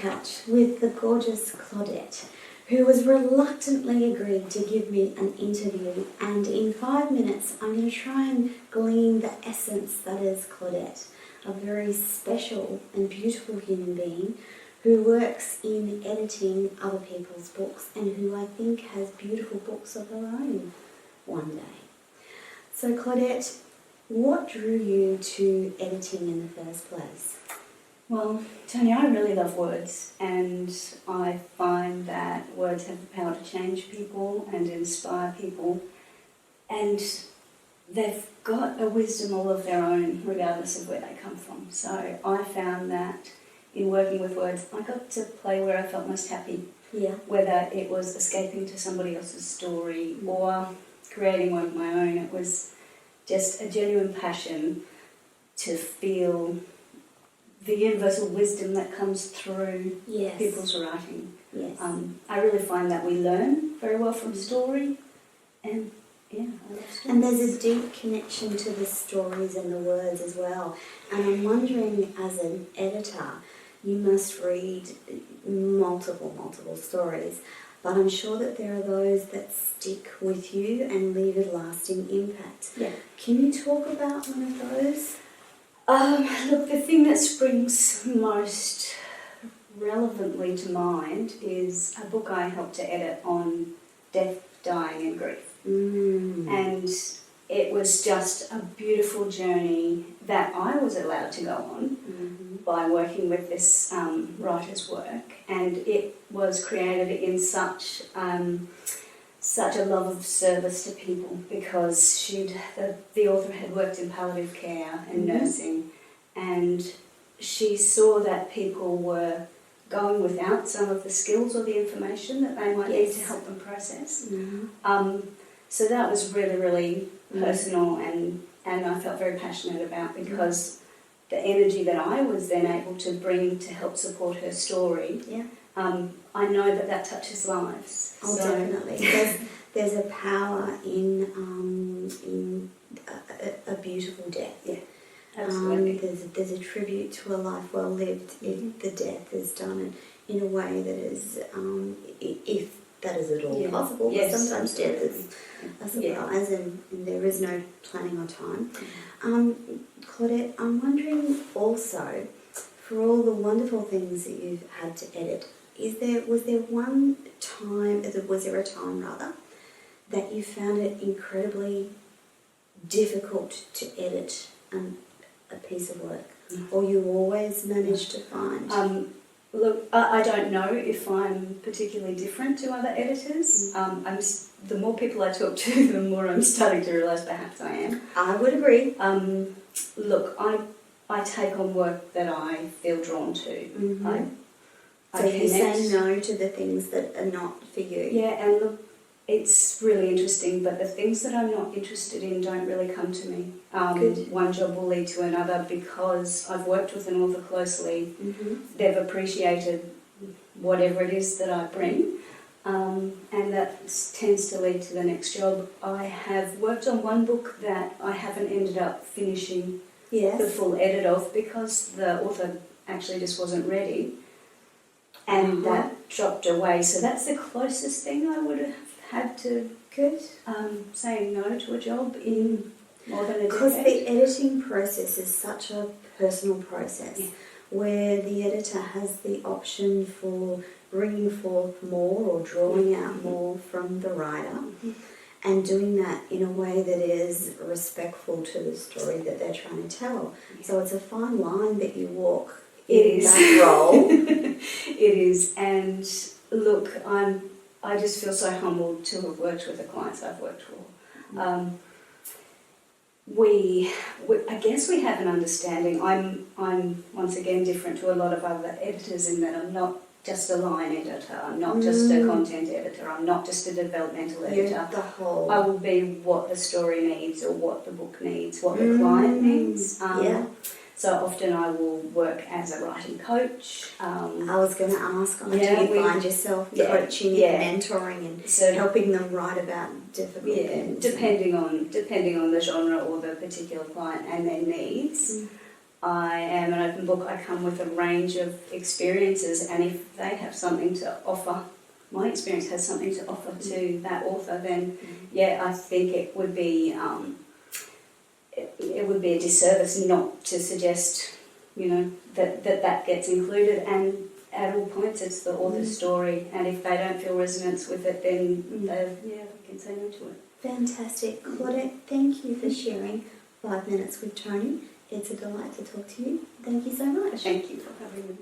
couch with the gorgeous Claudette, who has reluctantly agreed to give me an interview, and in 5 minutes I'm going to try and glean the essence that is Claudette, a very special and beautiful human being who works in editing other people's books and who I think has beautiful books of her own one day. So Claudette, what drew you to editing in the first place? Well, Toni, I really love words, and I find that words have the power to change people and inspire people, and they've got a wisdom all of their own regardless of where they come from. So I found that in working with words, I got to play where I felt most happy, whether it was escaping to somebody else's story or creating one of my own. It was just a genuine passion to feel the universal wisdom that comes through people's writing. Yes. I really find that we learn very well from story, and I love stories. And there's a deep connection to the stories and the words as well. And I'm wondering, as an editor, you must read multiple stories, but I'm sure that there are those that stick with you and leave a lasting impact. Yeah. Can you talk about one of those? Look, the thing that springs most relevantly to mind is a book I helped to edit on death, dying and grief. And it was just a beautiful journey that I was allowed to go on by working with this writer's work, and it was created in such a love of service to people, because the author had worked in palliative care and nursing, and she saw that people were going without some of the skills or the information that they might need to help them process. So that was really, really personal, and I felt very passionate about, because the energy that I was then able to bring to help support her story, I know that touches lives. Oh, so definitely. There's a power in a beautiful death. Yeah, absolutely. There's a tribute to a life well lived if the death is done in a way that is, if that is at all possible. Yes. But sometimes death is a surprise, and there is no planning or time. Claudette, I'm wondering also, for all the wonderful things that you've had to edit, was there a time that you found it incredibly difficult to edit a piece of work, or you always managed to find? Look, I don't know if I'm particularly different to other editors. The more people I talk to, the more I'm starting to realise perhaps I am. I would agree. Look, I take on work that I feel drawn to. So you say no to the things that are not for you. Yeah, and look, it's really interesting, but the things that I'm not interested in don't really come to me. One job will lead to another, because I've worked with an author closely. They've appreciated whatever it is that I bring, and that tends to lead to the next job. I have worked on one book that I haven't ended up finishing the full edit of, because the author actually just wasn't ready, and that dropped away. So that's the closest thing I would have had to saying no to a job in more than a decade. Because the editing process is such a personal process, where the editor has the option for bringing forth more or drawing out more from the writer, and doing that in a way that is respectful to the story that they're trying to tell. So it's a fine line that you walk in that role. It is, and look, I just feel so humbled to have worked with the clients I've worked for. I guess we have an understanding. I'm once again different to a lot of other editors in that I'm not just a line editor, I'm not just a content editor, I'm not just a developmental editor. You're the whole. I will be what the story needs, or what the book needs, what the client needs. So often I will work as a writing coach. I was going to ask, do you find yourself coaching and mentoring and helping them write about difficult things? Depending on the genre or the particular client and their needs. I am an open book. I come with a range of experiences, and if they have something to offer, my experience has something to offer to that author, then yeah, I think it would be it would be a disservice not to suggest, you know, that gets included. And at all points, it's the author's story, and if they don't feel resonance with it, then they can say no to it. Fantastic. Claudette, thank you for sharing 5 minutes with Toni. It's a delight to talk to you. Thank you so much. Thank you for having me.